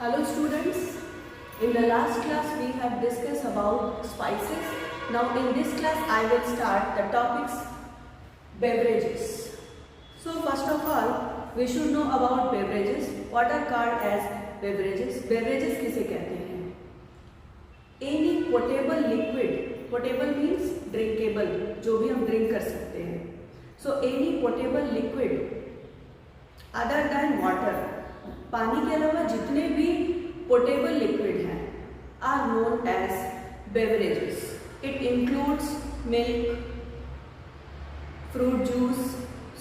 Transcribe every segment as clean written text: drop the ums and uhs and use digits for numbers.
Hello students, in the last class we have discussed about spices. Now in this class I will start the topics beverages. So first of all we should know about beverages. What are called as beverages? Beverages किसे कहते हैं? Any potable liquid. Potable means drinkable, जो भी हम drink कर सकते हैं. So any potable liquid other than water. पानी के अलावा जितने भी पोटेबल लिक्विड हैं are known as beverages. It includes milk, fruit juice,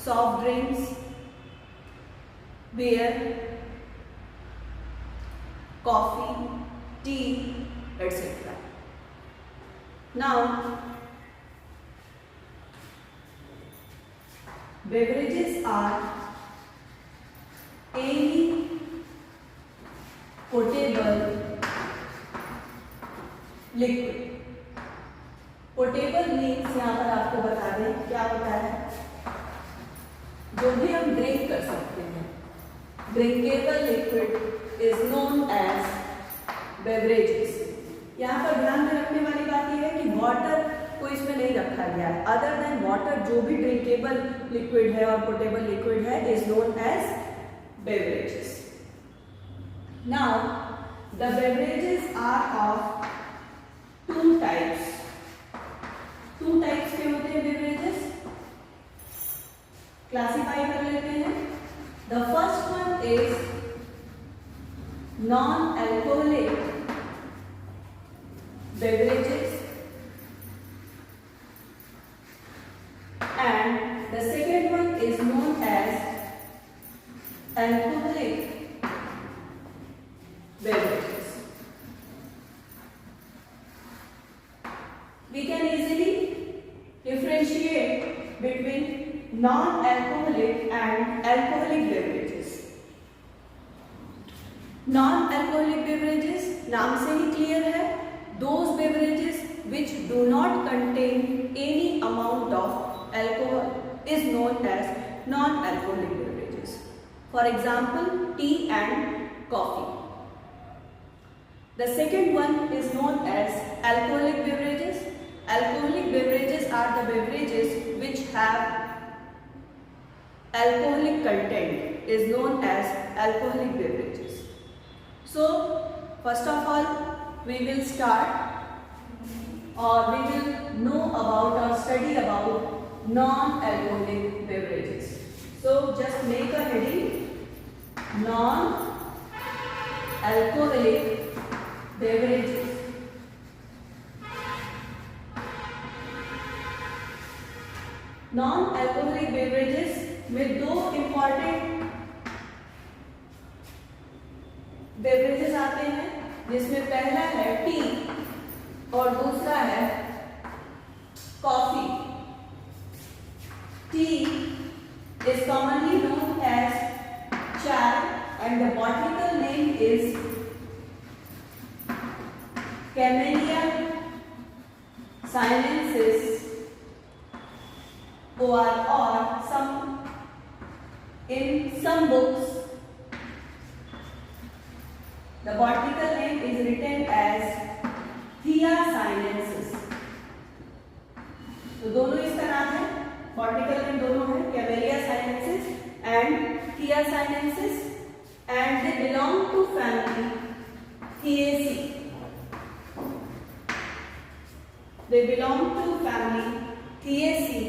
soft drinks, beer, coffee, tea etcetera. Now beverages are any potable liquid. Potable means यहाँ पर आपको बता दें क्या होता है, जो भी हम ड्रिंक कर सकते हैं. Drinkable liquid is known as beverages. यहाँ पर ध्यान में रखने वाली बात यह है कि वाटर को इसमें नहीं रखा गया है. अदर देन वाटर जो भी ड्रिंकेबल लिक्विड है और पोटेबल लिक्विड है is known as beverages. Now the beverages are of two types. Two types के होते हैं beverages. Classify कर लेते हैं. The first one is non-alcoholic beverages and the second one is known as alcoholic beverages. We can easily differentiate between non-alcoholic and alcoholic beverages. Non-alcoholic beverages नाम से ही clear है, those beverages which do not contain any amount of alcohol is known as non-alcoholic beverages. For example, tea and coffee. The second one is known as alcoholic beverages. Alcoholic beverages are the beverages which have alcoholic content is known as alcoholic beverages. So, first of all, we will start or we will know about or study about non-alcoholic beverages. So, just make a heading. Non-alcoholic beverages. Non-alcoholic beverages में दो important beverages आते हैं, जिसमें पहला है T और दूसरा है coffee. T is commonly known as chai and the botanical name is Camellia sinensis or some in some books the botanical name is written as Thea sinensis. तो दोनों इसका नाम है, बॉटनिकल नेम दोनों है, camellia sinensis and thea sinensis and they belong to family theaceae. They belong to family theaceae.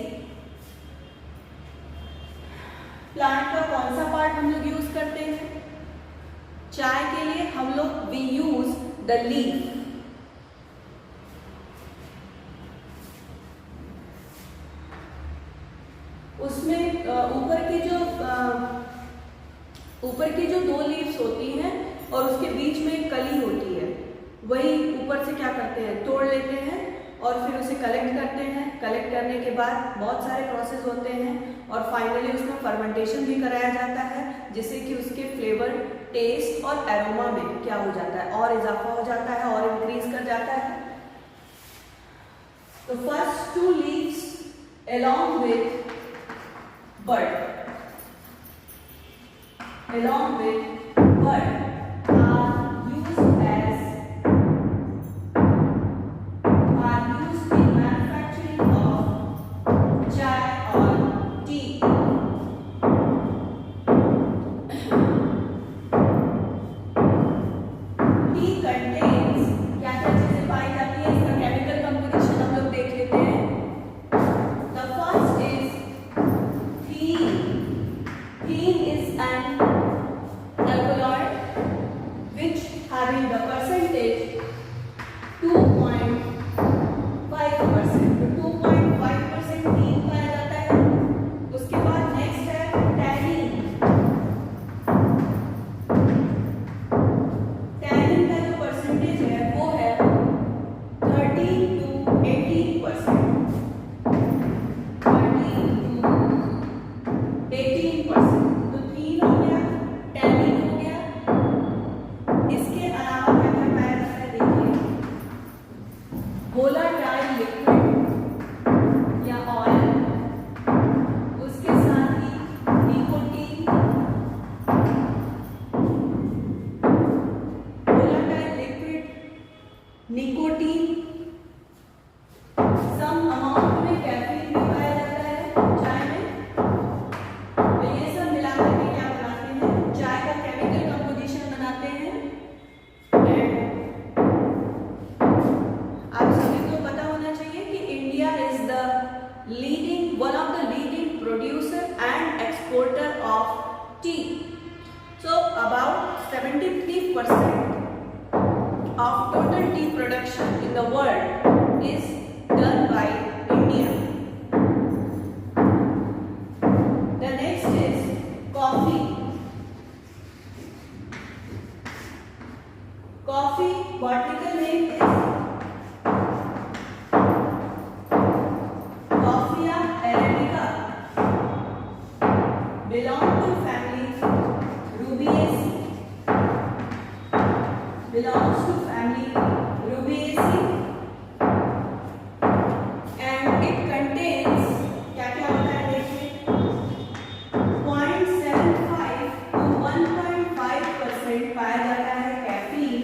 Plant का कौन सा पार्ट हम लोग यूज करते हैं? चाय के लिए हम लोग वी यूज द लीफ. उसमें ऊपर की जो दो लीव्स होती हैं और उसके बीच में एक कली होती है, वही ऊपर से क्या करते हैं, तोड़ लेते हैं और फिर उसे कलेक्ट करते हैं. कलेक्ट करने के बाद बहुत सारे प्रोसेस होते हैं और फाइनली उसमें फर्मेंटेशन भी कराया जाता है, जिससे कि उसके फ्लेवर, टेस्ट और एरोमा में क्या हो जाता है, और इजाफा हो जाता है और इंक्रीज कर जाता है. तो first two leaves along with bud are tea. So about 73% of total tea production in the world is done by India. The next is coffee. Coffee botanical name is Coffea arabica. Belong to family Rubiaceae. Belongs to family Rubiaceae. And it contains क्या क्या होता है देखिए 0.75 to 1.5% पाया जाता है caffeine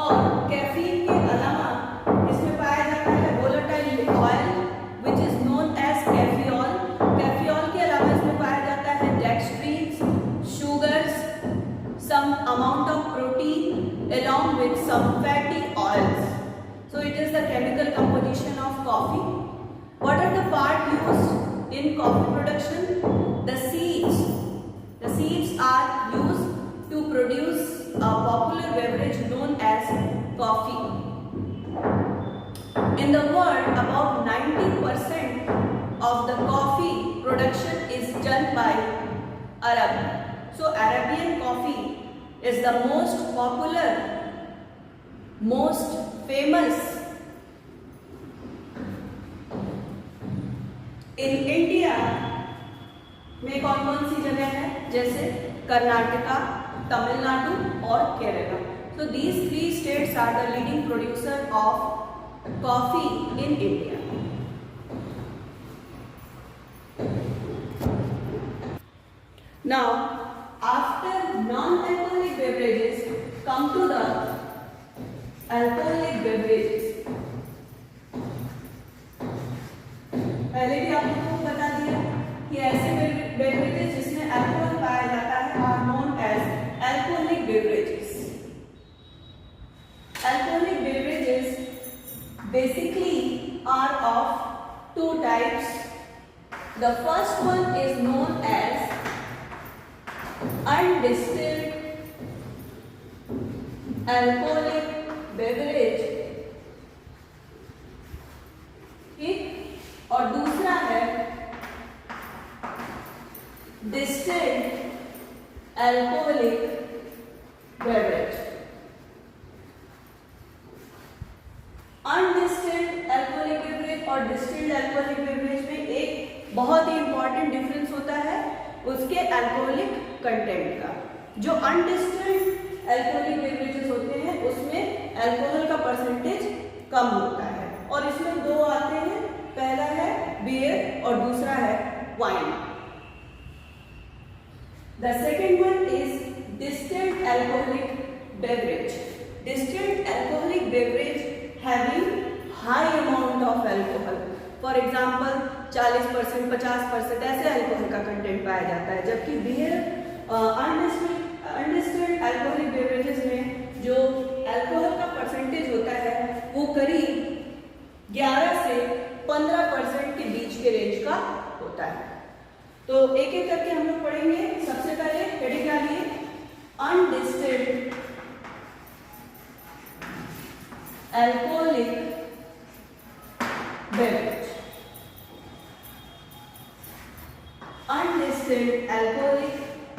और caffeine के अलावा इसमें पाया जाता है volatile oil which is known as caffeol. Caffeol के अलावा इसमें पाया जाता है dextrins, sugars, some amount of protein along with some fatty oils. So it is the chemical composition of coffee. What are the parts used in coffee production? The seeds. The seeds are used to produce a popular beverage known as coffee. In the world, about 90% of the coffee production is done by Arab. So Arabian coffee is the most popular, most famous. In India में कौन कौन सी जगह है जैसे कर्नाटका, तमिलनाडु और Kerala. So these three states are the leading producer of coffee in India. Now after non-alcoholic beverages come to the alcoholic beverages. पहले भी आप लोगों को बता दिया कि ऐसे बेवरेजेस जिसमें अल्कोहल पाया जाता है are known as alcoholic beverages. Alcoholic beverages basically are of two types. The first one is known as undistilled alcoholic beverage, ठीक, और दूसरा है distilled alcoholic beverage. अनडिस्टिल्ड alcoholic beverage और distilled alcoholic beverage में एक बहुत ही इंपॉर्टेंट डिफरेंस होता है उसके अल्कोहलिक कंटेंट का. जो अनडिस्टिल्ड अल्कोहलिक बेवरेजेस होते हैं उसमें अल्कोहल का परसेंटेज कम होता है और इसमें दो आते हैं, पहला है बियर और दूसरा है wine. The second one is distilled alcoholic beverage. Distilled alcoholic beverage having high amount of alcohol. For example 40%, 50% ऐसे अल्कोहल का कंटेंट पाया जाता है, जबकि बियर अनडिस्टिल्ड अल्कोहलिक बेवरेजेस में जो अल्कोहल का परसेंटेज होता है वो करीब 11 से 15% के बीच के रेंज का होता है. तो एक एक करके हम लोग पढ़ेंगे. सबसे पहले हेडिंग डालिए undistilled alcoholic beverage. Undistilled alcoholic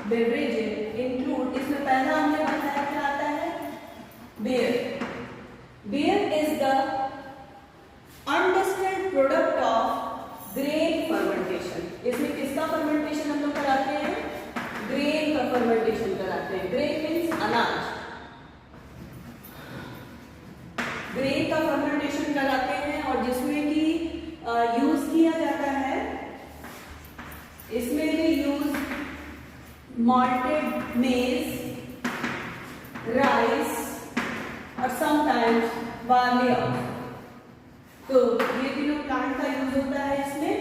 beverages include, इसमें पहला हमने बताया क्या आता है beer. Beer is the undistilled product of grain fermentation. इसमें किसका फर्मेंटेशन हम लोग कराते हैं? ग्रेन का फर्मेंटेशन कराते हैं. ग्रेन मीन्स अनाज. ग्रेन का फर्मेंटेशन कराते हैं और जिसमें कि यूज किया जाता है, इसमें भी यूज malted maize, rice और sometimes barley also. तो ये तीनों प्लांट का यूज होता है इसमें.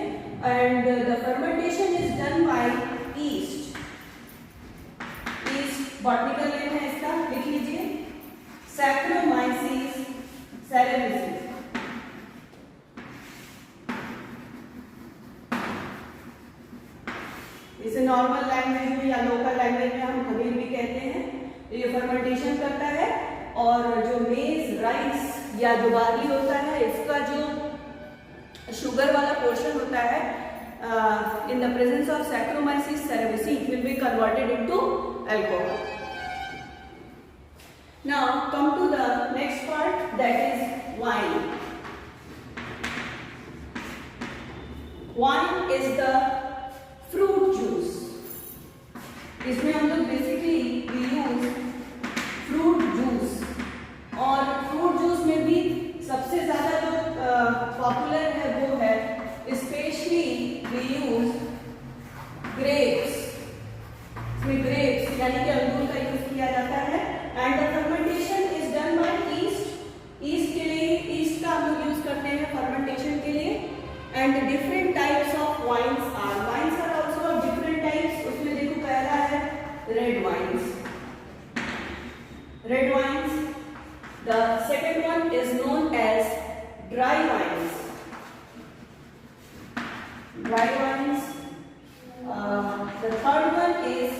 And the fermentation is done by east. East botanical name है इसका, लिख लीजिए सैक्रोमाइसिस सेरेनेसिस. इसे नॉर्मल लैंग्वेज में या लोकल लैंग्वेज में हम खमीर भी कहते हैं। तो ये फर्मेंटेशन करता है और जो मेज, राइस या जो बार्ली होता है, इसका जो शुगर वाला पोर्शन होता है, in the presence of Saccharomyces cerevisiae, it will be converted into alcohol. Now come to the next part, that is wine. Wine is the fruit juice. इसमें हम लोग basically we use fruit juice, और fruit juice में भी सबसे ज़्यादा जो popular है वो है especially we use grapes. इसमें grapes यानी कि अंगूर का यूज किया जाता है, and the fermentation is done by yeast. yeast के लिए yeast का हम लोग यूज करते हैं fermentation के लिए. And different types of wines are also of different types. उसमें देखो पहला है red wines. Red wines. The second one is known as dry wines. Dry wines. The third one is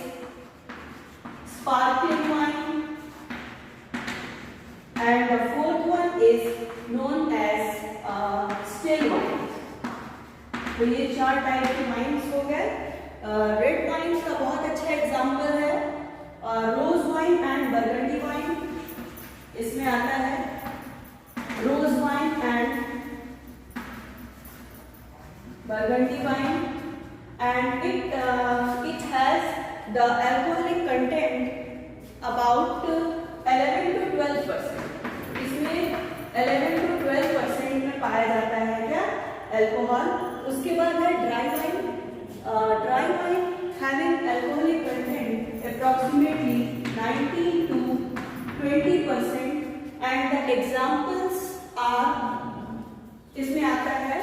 sparkling wine, and the fourth one is known as still wine. तो ये 4 type के wines हो गए. Red wine का बहुत अच्छा example है rose wine and burgundy wine. इसमें आता है rose wine and burgundy wine, and it has the alcoholic content about 11 to 12%. इसमें 11 to 12% में पाया जाता है क्या अल्कोहल. उसके बाद है dry wine. Dry wine having alcoholic content approximately 19 to 20%, and the examples are, इसमें आता है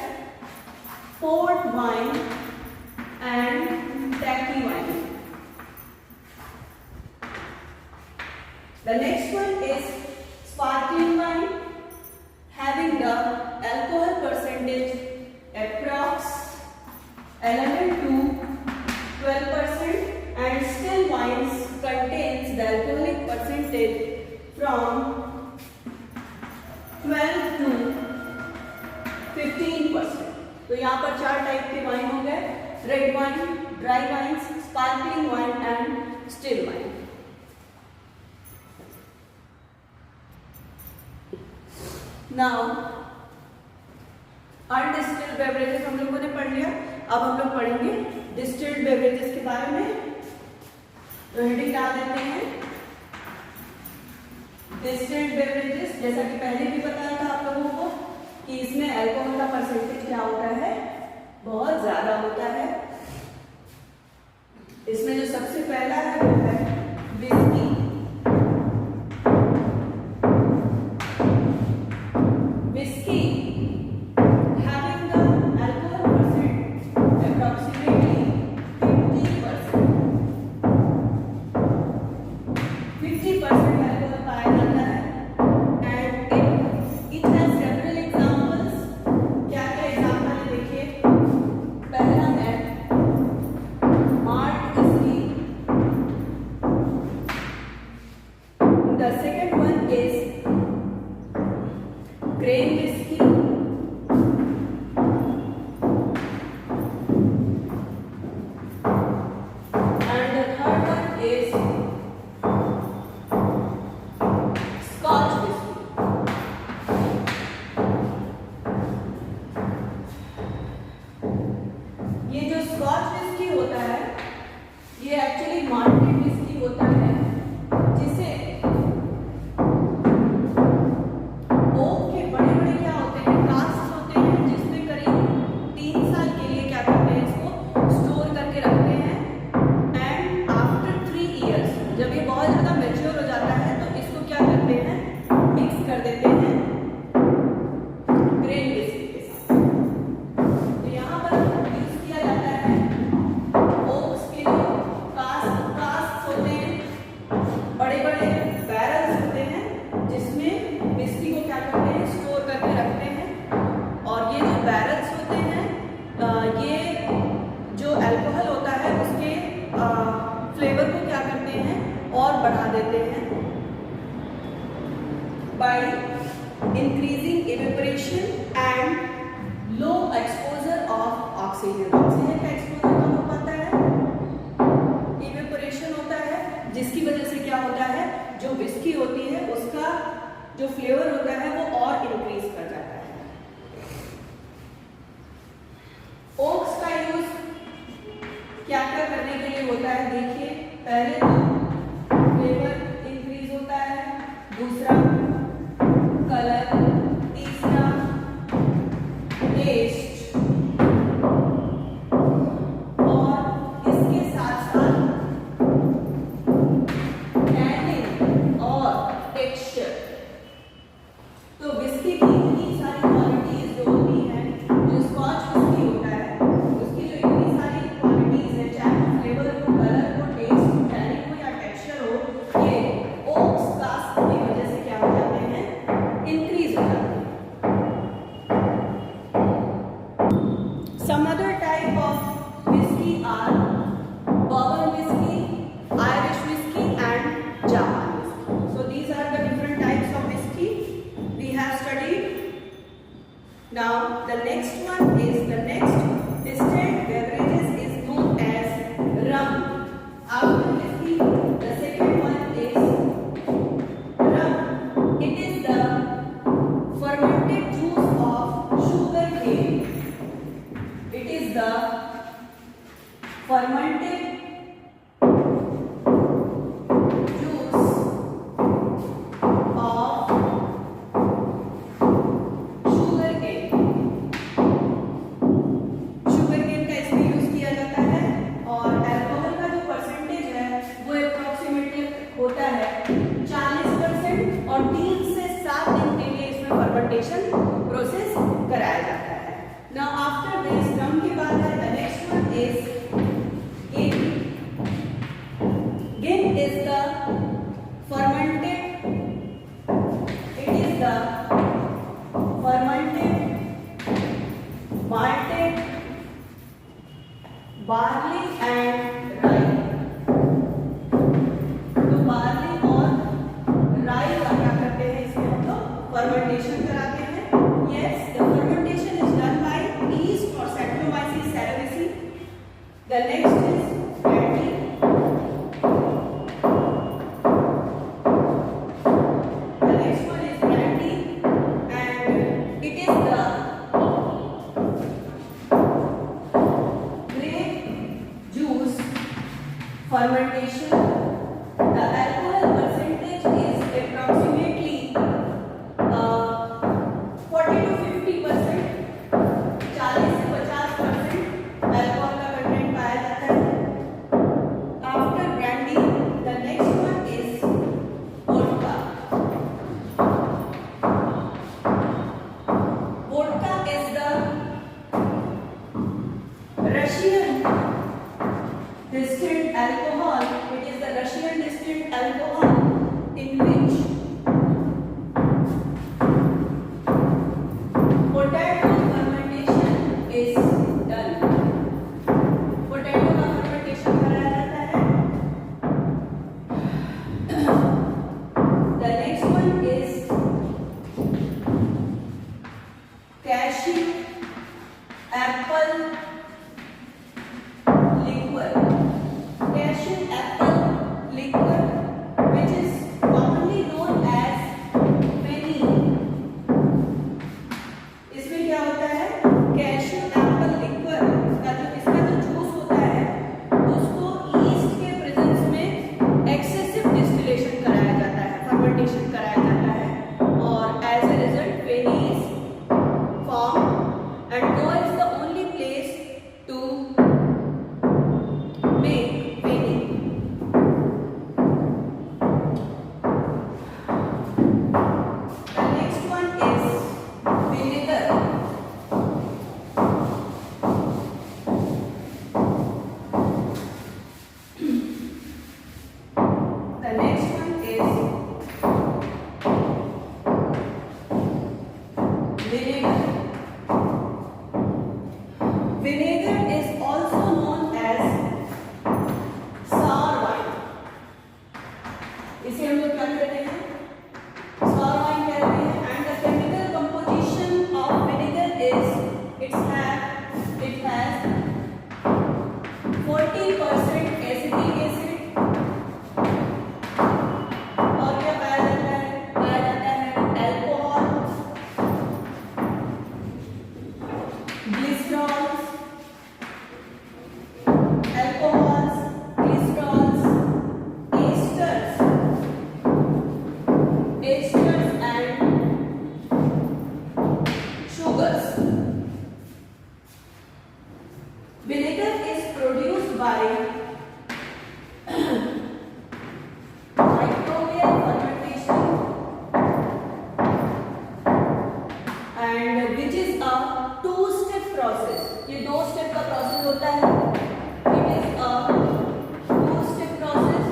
port wine and tacky wine. The next one is sparkling wine, having the alcohol percentage approx 11 to 12%, and still wines contains the alcoholic percentage from 12 to 15%. तो यहाँ पर 4 type के wine हो गए: red wine, dry wines, sparkling wine and still wine. Now undistilled beverages हम लोगों ने पढ़ लिया. अब हम लोग पढ़ेंगे डिस्टिल्ड बेवरेजेस के बारे में. तो हेडिंग डाल देते हैं डिस्टिल्ड बेवरेजेस. जैसा कि पहले भी बताया था आप लोगों को कि इसमें अल्कोहल का परसेंटेज क्या होता है, बहुत ज्यादा होता है. इसमें जो सबसे पहला है वो है whisky. Whisky having the alcohol percent approximately 50%. 50% alcohol पाया जाता है, and it has several examples. क्या क्या एग्जाम्पल है देखिए. पहला है malt whisky. The second one is grain whiskey. And the third one is Scotch whiskey. ये जो स्कॉच विस्की होता है ये एक्चुअली माल्टेड विस्की होता है, जिसे ओक के बड़े बड़े क्या होते हैं, कास्क होते हैं, जिसमें करीब 3 साल के लिए क्या करते हैं, इसको स्टोर करके रखते हैं. एंड आफ्टर 3 years जब ये बहुत ज्यादा मैच्योर हो जाता है तो इसको क्या करते हैं, मिक्स कर देते हैं ग्रेन विस्की के साथ. तो यहाँ पर यूज किया जाता है ओक्स के लिए, कास्क बढ़ा देते हैं by increasing evaporation and low exposure of oxygen. Oxygen का एक्सपोजर कम हो पाता है, इवेपोरेशन होता है, जिसकी वजह से क्या होता है, जो विस्की होती है उसका जो फ्लेवर होता है वो और इंक्रीज कर जाता है। ओक्स का यूज क्या क्या करने के लिए होता है, देखिए पहले तो फ्लेवर इंक्रीज होता है, दूसरा कलर, तीसरा टेस्ट, और इसके साथ साथ टैनिन और टेक्सचर। तो विस्की की इतनी सारी क्वालिटीज जो होती हैं, जो स्कॉच विस्की होता है उसकी जो इतनी सारी क्वालिटीज है, चाहे वो फ्लेवर हो, कलर हो, टेस्ट हो, टैनिन हो या टेक्सचर हो, ये ओक्स कास्ट की वजह से क्या हो जाते हैं, इंक्रीज हो जाते हैं। Some other type of whiskey are bourbon whiskey, Irish whiskey and Japan whiskey. So these are the different types of whiskey we have studied. Now the next one is the next distilled beverages is known as rum. After whiskey, the second one is rum. It is the fermented juice of sugar cane. It is the fermented juice of sugar cane. Sugar cane का इसमें use किया जाता है और alcohol का जो percentage है वो अप्रोक्सीमेटली होता है 40% और 3 से 7 दिन के लिए इसमें फर्मेंटेशन प्रोसेस कराया जाता है। Now after this rum के बाद है the next one is gin. Gin is the fermented, it is the fermented malted barley and rye. तो barley और rye का क्या करते हैं, इसमें हम लोग fermentation कराते हैं। Yes, the fermentation is done by yeast or Saccharomyces cerevisiae. The next is brandy. The next one is brandy and it is the grape juice fermentation. The alcohol percentage is approximately 40 to 50%, 40 से 50% alcohol का content पाया जाता है। After brandy the next one is vodka. Vodka is the Russian distilled alcohol. It is the Russian distilled alcohol in which potato fermentation is done. Potato का fermentation कराया जाता है. The next one is cashew apple liquor. Cashew apple liquor which 40% acetic acid, और क्या पाया जाता है alcohol, glycerols, alcohols, glycerols, asters and sugars. Vinegar is produced by microbial fermentation, and which is a two-step process. ये दो step का process होता है. It is a two-step process.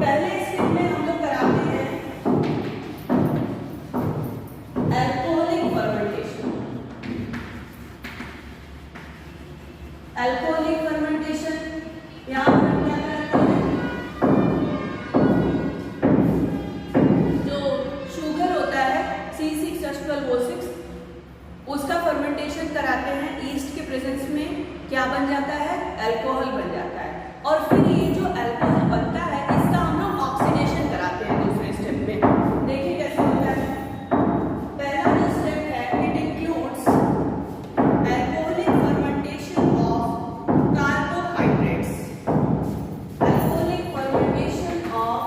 पहले स्टेप में हम लोग कराते हैं अल्कोहलिक फर्मेंटेशन. अल्कोहलिक फर्मेंटेशन यहाँ पर क्या करते हैं, जो शुगर होता है C6H12O6 उसका फर्मेंटेशन कराते हैं. ईस्ट के प्रेजेंस में क्या बन जाता है, अल्कोहल बन जाता है. और फिर ये जो अल्कोहल बनता है इसका हम लोग ऑक्सीडेशन कराते हैं दूसरे स्टेप में. देखिए कैसे होता है. पहला जो स्टेप है it includes alcoholic fermentation of carbohydrates. Alcoholic fermentation of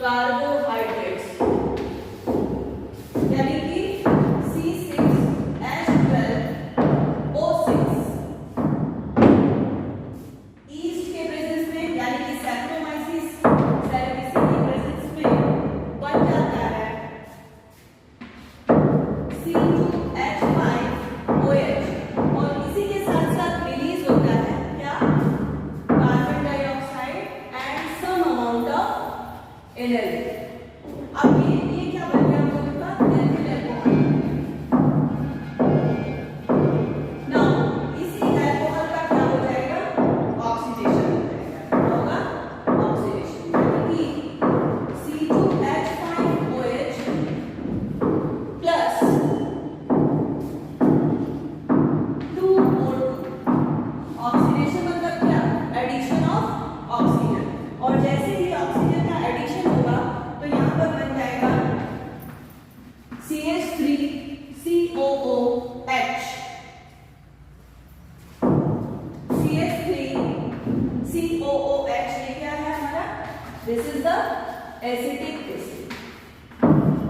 carbohydrates यानी कि C6H12O6 ईस्ट के प्रेजेंस में यानी कि सैक्रोमाइसिस सेरेविसी के प्रेजेंस में बन जाता है C2H5OH, और इसी के साथ साथ रिलीज होता है क्या, carbon dioxide and some amount of energy. अब ये क्या बन गया हम लोगों का एल्किल अल्कोहल. नाउ इसी अल्कोहल का क्या हो जाएगा, ऑक्सीडेशन हो जाएगा. क्या होगा, ऑक्सीडेशन. यानी कि C2H5OH प्लस 2O2. ऑक्सीडेशन मतलब क्या, एडिशन ऑफ ऑक्सीजन. और जैसे ही ऑक्सीजन का एडिशन होगा तो यहाँ पर बन जाएगा CH3COOH. CH3COOH ये क्या है हमारा, this is the acetic acid.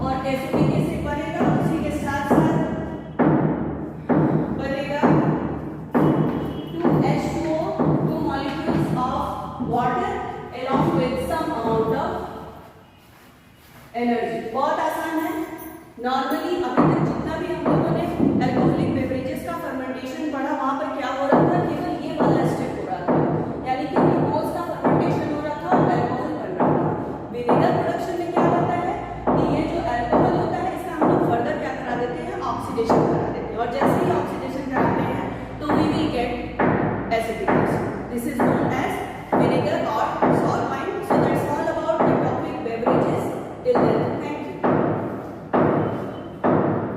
और एसिटिक एसिड बनेगा उसी के साथ साथ बनेगा 2H2O, 2 molecules of water along with some amount of energy. बहुत आसान है. नॉर्मली अभी तक जितना भी हम लोगों ने अल्कोहलिक बेवरेजेस का फर्मेंटेशन पढ़ा वहां पर क्या हो रहा था, केवल ये वाला स्टेप हो रहा था, यानी कि ग्लूकोज का फर्मेंटेशन हो रहा था और अल्कोहल बन रहा था. विनेगर प्रोडक्शन में क्या होता है कि ये जो अल्कोहल होता है इसका हम लोग फर्दर क्या करा देते हैं, ऑक्सीडेशन करा देते हैं. और जैसे ही ऑक्सीडेशन कराते हैं तो we will get acetic acid. This is